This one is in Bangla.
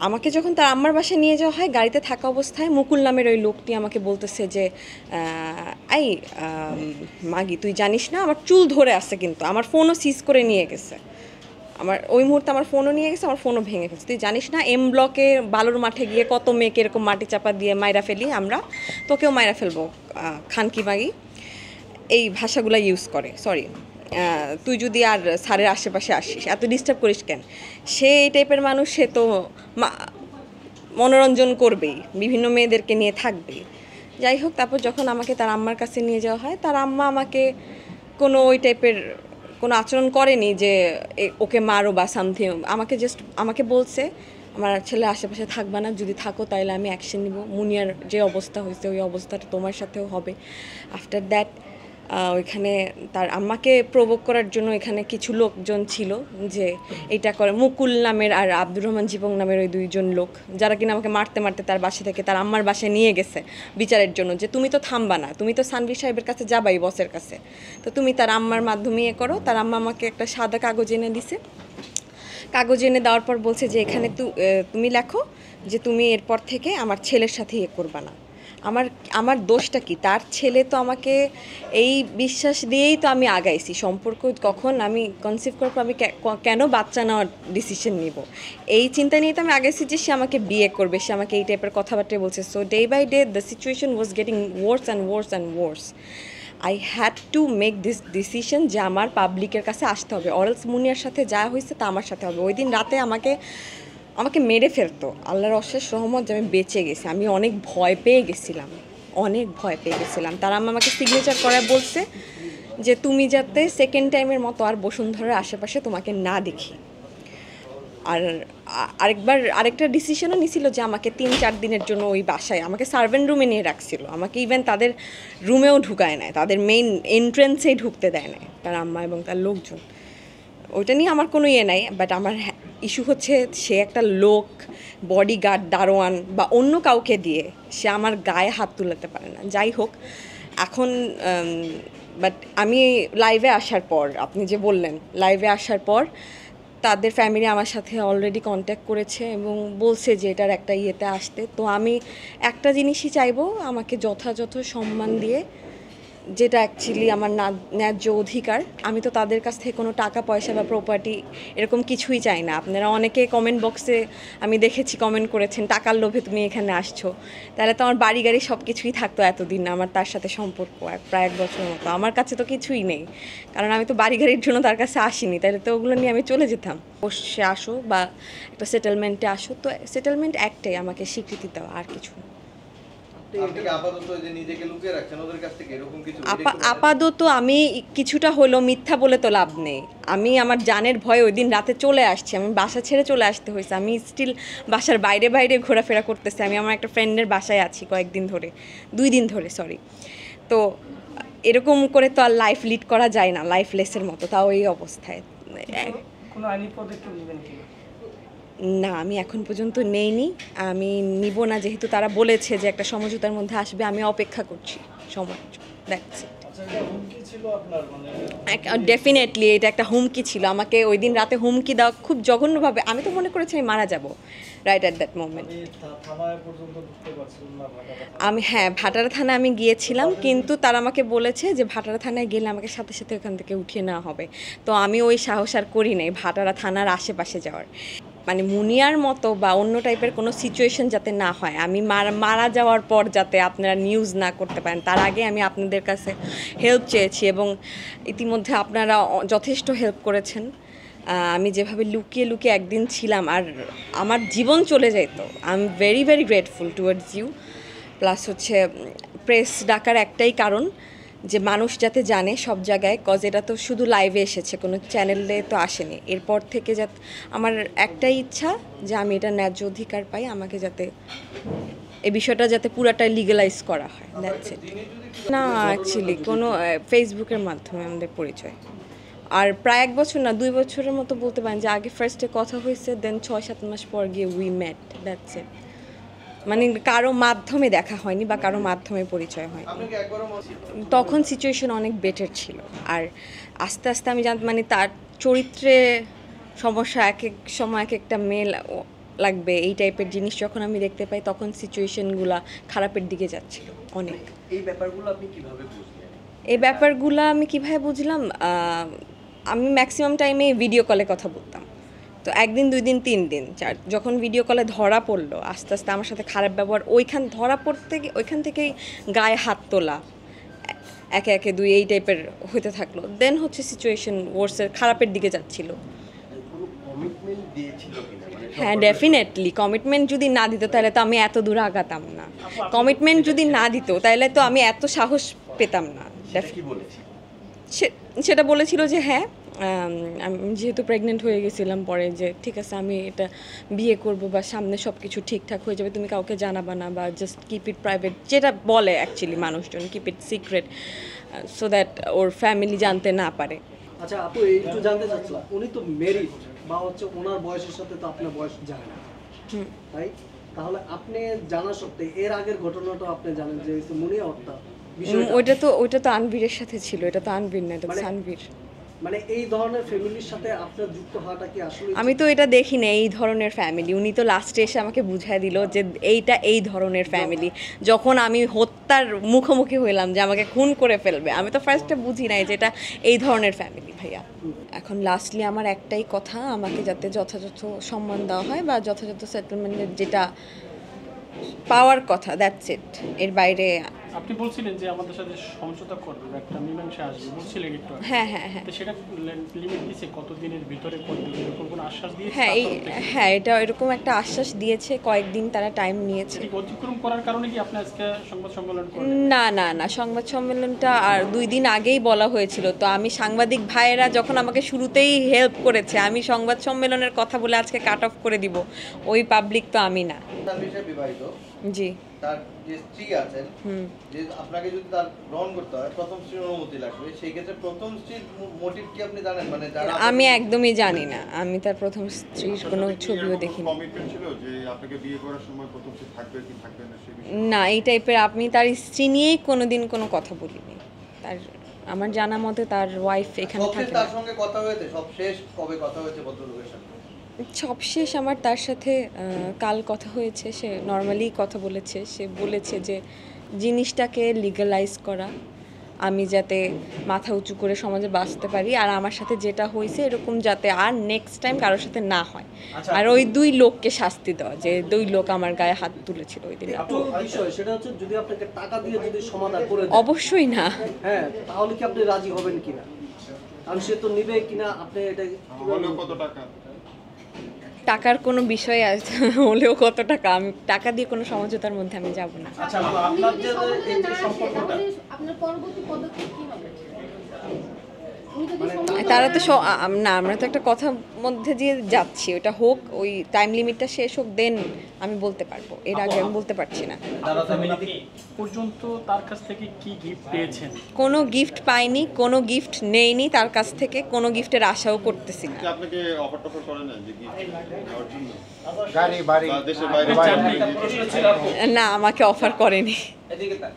আমাকে যখন তার আম্মার বাসায় নিয়ে যাওয়া হয়, গাড়িতে থাকা অবস্থায় মুকুল নামের ওই লোকটি আমাকে বলতেছে যে আই মাগি, তুই জানিস না আমার চুল ধরে আছে, কিন্তু আমার ফোনও সিজ করে নিয়ে গেছে। আমার ওই মুহূর্তে আমার ফোনও নিয়ে গেছে, আমার ফোনও ভেঙে ফেলছে। তুই জানিস না এম ব্লকে বালুর মাঠে গিয়ে কত মেয়েকে এরকম মাটি চাপা দিয়ে মাইরা ফেলি আমরা, তোকেও মাইরা ফেলবো খানকি মাগি, এই ভাষাগুলো ইউজ করে। সরি, তুই যদি আর স্যারের আশেপাশে আসিস এত ডিস্টার্ব করিস কেন। সে এই টাইপের মানুষ, সে তো মনোরঞ্জন করবেই, বিভিন্ন মেয়েদেরকে নিয়ে থাকবেই। যাই হোক, তারপর যখন আমাকে তার আম্মার কাছে নিয়ে যাওয়া হয়, তার আম্মা আমাকে কোনো ওই টাইপের কোনো আচরণ করেনি যে ওকে মারো বা সামথিং। আমাকে বলছে আমার ছেলে আশেপাশে থাকবা না, যদি থাকো তাহলে আমি অ্যাকশন নিব, মুনিয়ার যে অবস্থা হয়েছে ওই অবস্থাটা তোমার সাথেও হবে। আফটার দ্যাট ওইখানে তার আম্মাকে প্রভোগ করার জন্য এখানে কিছু লোকজন ছিল যে এটা করে, মুকুল নামের আর আব্দুর রহমান জীবন নামের ওই দুইজন লোক, যারা কিনা আমাকে মারতে মারতে তার বাসা থেকে তার আম্মার বাসায় নিয়ে গেছে বিচারের জন্য, যে তুমি তো থামবা না, তুমি তো সানভীর সাহেবের কাছে যাবাই, বসের কাছে, তো তুমি তার আম্মার মাধ্যমে ইয়ে করো। তার আম্মা আমাকে একটা সাদা কাগজ এনে দিছে। কাগজ এনে দেওয়ার পর বলছে যে এখানে তুমি লেখো যে তুমি এরপর থেকে আমার ছেলের সাথে ইয়ে করবা না। আমার আমার দোষটা কি? তার ছেলে তো আমাকে এই বিশ্বাস দিয়েই তো আমি আগাইছি সম্পর্ক। কখন আমি কনসিভ করবো, আমি কেন বাচ্চা নেওয়ার ডিসিশন নিব, এই চিন্তা নিয়ে তো আমি আগাইছি যে সে আমাকে বিয়ে করবে, সে আমাকে এই টাইপের কথাবার্তা বলছে। So day by day the situation was getting worse and worse and worse. I had to make this decision যে আমার পাবলিকের কাছে আসতে হবে, অরেলস মুনিয়ার সাথে যা হয়েছে তা আমার সাথে হবে। ওই দিন রাতে আমাকে মেরে ফেলতো। আল্লাহর অশেষ রহমত যে আমি বেঁচে গেছি। আমি অনেক ভয় পেয়ে গেছিলাম, অনেক ভয় পেয়ে গেছিলাম। তারা আমাকে সিগনেচার করায় বলছে যে তুমি যাতে সেকেন্ড টাইমের মতো আর বসুন্ধরার আশেপাশে তোমাকে না দেখি। আর আরেকটা ডিসিশনও নিছিল যে আমাকে 3-4 দিনের জন্য ওই বাসায় আমাকে সার্ভেন্ট রুমে নিয়ে রাখছিল। আমাকে ইভেন তাদের রুমেও ঢুকায় নেয়, তাদের মেইন এন্ট্রেন্সেই ঢুকতে দেয় না তার আম্মা এবং তার লোকজন। ওইটা নিয়ে আমার কোনো ইয়ে নাই, বাট আমার ইস্যু হচ্ছে সে একটা লোক, বডিগার্ড, দারোয়ান বা অন্য কাউকে দিয়ে সে আমার গায়ে হাত তুলাতে পারে না। যাই হোক, এখন বাট আমি লাইভে আসার পর, আপনি যে বললেন লাইভে আসার পর তাদের ফ্যামিলি আমার সাথে অলরেডি কন্ট্যাক্ট করেছে এবং বলছে যে এটার একটা ইয়েতে আসতে। তো আমি একটা জিনিসই চাইবো, আমাকে যথাযথ সম্মান দিয়ে, যেটা অ্যাকচুয়ালি আমার ন্যায্য অধিকার। আমি তো তাদের কাছ থেকে কোনো টাকা পয়সা বা প্রপার্টি এরকম কিছুই চাই না। আপনারা অনেকে কমেন্ট বক্সে আমি দেখেছি কমেন্ট করেছেন টাকার লোভে তুমি এখানে আসছো, তাহলে তো আমার বাড়ি গাড়ি সব কিছুই থাকতো এতদিন আমার তার সাথে সম্পর্ক প্রায় 1 বছরের মতো। আমার কাছে তো কিছুই নেই, কারণ আমি তো বাড়ি গাড়ির জন্য তার কাছে আসিনি, তাহলে তো ওগুলো নিয়ে আমি চলে যেতাম। বসে আসো বা একটা সেটেলমেন্টে আসো, তো সেটেলমেন্ট একটাই, আমাকে স্বীকৃতি দেওয়া, আর কিছু না। আপাতত আমি কিছুটা হলো, মিথ্যা বলে তো লাভ নেই। আমি আমার জানের ভয়ে ওই দিন রাতে চলে আসছি, আমি বাসা ছেড়ে চলে আসতে হয়েছে। আমি স্টিল বাসার বাইরে বাইরে ঘোরাফেরা করতেছি। আমি আমার একটা ফ্রেন্ডের বাসায় আছি কয়েকদিন ধরে, 2 দিন ধরে, সরি। তো এরকম করে তো আর লাইফ লিড করা যায় না, লাইফলেসের মতো, তাও এই অবস্থায়। না, আমি এখন পর্যন্ত নেইনি, আমি নিব না, যেহেতু তারা বলেছে যে একটা সমঝোতার মধ্যে আসবে। আমি অপেক্ষা করছি সময়। That's it. ডেফিনেটলি এটা একটা হুমকি ছিল। আমাকে ওই দিন রাতে হুমকি দেওয়া খুব জঘন্যভাবে। আমি তো মনে করেছি আমি মারা যাব রাইট অ্যাট দ্যাট মোমেন্ট। হ্যাঁ, ভাটারা থানায় আমি গিয়েছিলাম, কিন্তু তারা আমাকে বলেছে যে ভাটারা থানায় গেলে আমাকে সাথে সাথে ওখান থেকে উঠিয়ে নেওয়া হবে। তো আমি ওই সাহস আর করি নাই ভাটারা থানার আশেপাশে যাওয়ার। মানে মুনিয়ার মতো বা অন্য টাইপের কোনো সিচুয়েশন যাতে না হয়, আমি মারা যাওয়ার পর যাতে আপনারা নিউজ না করতে পারেন, তার আগে আমি আপনাদের কাছে হেল্প চেয়েছি এবং ইতিমধ্যে আপনারা যথেষ্ট হেল্প করেছেন। আমি যেভাবে লুকিয়ে লুকিয়ে একদিন ছিলাম আর আমার জীবন চলে যেত, I am very very grateful towards you. Plus হচ্ছে প্রেস ডাকার একটাই কারণ যে মানুষ যাতে জানে সব জায়গায়, কজ এটা তো শুধু লাইভে এসেছে, কোনো চ্যানেলে তো আসেনি। এরপর থেকে যাতে আমার একটাই ইচ্ছা যে আমি এটা ন্যায্য অধিকার পাই, আমাকে যাতে এই বিষয়টা যাতে পুরাটাই লিগালাইজ করা হয়। That's it. না, অ্যাকচুয়ালি কোনো ফেসবুকের মাধ্যমে আমাদের পরিচয়। আর প্রায় 1 বছর না 2 বছরের মতো বলতে পারেন, যে আগে ফার্স্টে কথা হয়েছে, দেন 6-7 মাস পর গিয়ে উই মেট, দ্যাটস ইট। মানে কারো মাধ্যমে দেখা হয়নি বা কারো মাধ্যমে পরিচয় হয়নি। তখন সিচুয়েশন অনেক বেটার ছিল। আর আস্তে আস্তে আমি মানে তার চরিত্রে সমস্যা, এক এক সময় এক একটা মেয়ে লাগবে এই টাইপের জিনিস যখন আমি দেখতে পাই তখন সিচুয়েশনগুলা খারাপের দিকে যাচ্ছিল অনেক। এই ব্যাপারগুলো আপনি কিভাবে বুঝলেন? এই ব্যাপারগুলো আমি কিভাবে বুঝলাম, আমি ম্যাক্সিমাম টাইমে ভিডিও কলে কথা বলতাম। তো একদিন 2 দিন 3 দিন যখন ভিডিও কলে ধরা পড়লো, আস্তে আস্তে আমার সাথে খারাপ ব্যবহার ধরা পড়তে ওইখান থেকেই গায়ে হাত তোলা, একে একে 2 এই টাইপের হতে থাকলো। দেন হচ্ছে সিচুয়েশন ওয়ার্সের খারাপের দিকে যাচ্ছিল। কোনো কমিটমেন্ট দিয়েছিল কিনা, মানে হ্যাঁ, ডেফিনেটলি কমিটমেন্ট যদি না দিত তাহলে তো আমি এত দূর আগাতাম না। কমিটমেন্ট যদি না দিত তাহলে তো আমি এত সাহস পেতাম না। সেটা কি বলেছে? সেটা বলেছিল যে হ্যাঁ, আমি যেহেতু প্রেগনেন্ট হয়ে গেছিলাম পরে, যে ঠিক আছে আমি এটা বিয়ে করব বা সামনে সব কিছু ঠিকঠাক হয়ে যাবে, তুমি কাউকে জানাবা না বা জাস্ট কিপ ইট প্রাইভেট, যেটা বলে অ্যাকচুয়ালি মানুষজন, keep it secret so that or family জানতে না পারে। আচ্ছা আপু, একটু জানতে চাচ্ছিলাম, উনি তো মেরিড বা হচ্ছে ওনার বয়সের সাথে তো আপনার বয়স যায় না, তাই? তাহলে আপনি জানা সত্ত্বে এর আগের ঘটনাটা আপনি জানেন যে মুনিয়া হত্যা বিষয়টা, ওইটা তো আনবীরের সাথে ছিল, এটা তো আনবীর না, এটা তো সানবীর। মানে এই ধরনের ফ্যামিলির সাথে আপনার যুক্ত হওয়াটা কি আসলে? আমি তো এটা দেখি না এই ধরনের ফ্যামিলি, উনি তো লাস্টে এসে আমাকে বুঝাই দিল যে এইটা এই ধরনের ফ্যামিলি। যখন আমি হত্যার মুখোমুখি হইলাম যে আমাকে খুন করে ফেলবে, আমি তো ফার্স্টে বুঝি নাই যে এটা এই ধরনের ফ্যামিলি ভাইয়া। এখন লাস্টলি আমার একটাই কথা, আমাকে যাতে যথাযথ সম্মান দেওয়া হয় বা যথাযথ সেটেলমেন্টের যেটা পাওয়ার কথা, দ্যাটস ইট। এর বাইরে আপনি বলছিলেন যে আমাদের সাথে সমঝোতা করবে, একটা মীমাংসা আসবে বলছিলেন একটু আগে। হ্যাঁ হ্যাঁ হ্যাঁ তো সেটা লিমিট দিয়েছে কতদিনের ভিতরে করবে, এরকম কোনো আশ্বাস দিয়েছে? হ্যাঁ হ্যাঁ, এটা এরকম একটা আশ্বাস দিয়েছে, কয়েকদিন তারা টাইম নিয়েছে। ঠিক অতিক্রম করার কারণে কি আপনি আজকে সংবাদ সম্মেলন করলেন? না না না, সংবাদ সম্মেলনটা আর 2 দিন আগেই বলা হয়েছিল। তো আমি সাংবাদিক ভাইয়েরা যখন আমাকে শুরুতেই হেল্প করেছে, আমি সংবাদ সম্মেলনের কথা বলে আজকে কাট অফ করে দিব, ওই পাবলিক তো আমি না। তার বিবাহিত, জি, তার যে স্ত্রী আছেন, যে আপনাকে যদি তার গ্রহণ করতে হয় প্রথম স্ত্রীর অনুমতি লাগবে, সেই ক্ষেত্রে প্রথম স্ত্রীর মোটিভ কি আপনি জানেন? মানে যারা আমি একদমই জানি না, আমি তার প্রথম স্ত্রীর কোনো ছবিও দেখিনি। কমিটমেন্ট ছিল যে আপনাকে বিয়ে করার সময় প্রথম স্ত্রী থাকবে কি থাকবে না সেই বিষয়ে? না, এই টাইপের আমি তার স্ত্রী নিয়েই কোনোদিন কোনো কথা বলিনি। তার আমার জানা মতে তার ওয়াইফ এখানে সবশেষ থাকে তার না। সঙ্গে কথা হয়েছে, সবশেষ কবে কথা হয়েছে ভদ্রলোকের সাথে? সবশেষ আমার তার সাথে কাল কথা হয়েছে, সে নর্মালি কথা বলেছে। সে বলেছে যে জিনিসটাকে লিগালাইজ করা, আমি যাতে মাথা উঁচু করে সমাজে বাঁচতে পারি, আর আমার সাথে যেটা হয়েছে এরকম যাতে আর নেক্সট টাইম কারোর সাথে না হয়। আর ওই 2 লোককে শাস্তি দেওয়া, যে 2 লোক আমার গায়ে হাত তুলেছিল ওই দিন। একটু বিষয় সেটা হচ্ছে, যদি আপনাকে টাকা দিয়ে যদি সমাধান করে দেয়, অবশ্যই না। হ্যাঁ, তাহলে কি আপনি রাজি হবেন কিনা? কারণ সে তো নিবে কিনা, আপনি এটা হলেও কত টাকা? টাকার কোনো বিষয় আছে হলেও কত টাকা, আমি টাকা দিয়ে কোনো সমঝোতার মধ্যে আমি যাব না। আচ্ছা আপনার যে এই যে সম্পর্কটা, আপনার পরবর্তী পদক্ষেপ কি হবে? তারা তো না, আমরা তো একটা কথার মধ্যে দিয়ে যাচ্ছি, ওটা হোক, ওই টাইম লিমিটটা শেষ হোক, দেন আমি বলতে পারবো, এর আগে আমি বলতে পারছি না। আপনি পর্যন্ত তার কাছ থেকে কি গিফট পেয়েছেন? কোনো গিফট পাইনি, কোনো গিফট নেইনি তার কাছ থেকে, কোনো গিফটের আশাও করতেছি না। কি আপনাকে অফার টফার করে না যে গিফট নেওয়ার জন্য? গাড়ি বাড়ি বা দেশের বাইরে চাকরি না, আমাকে অফার করেনি। এদিকে তাক।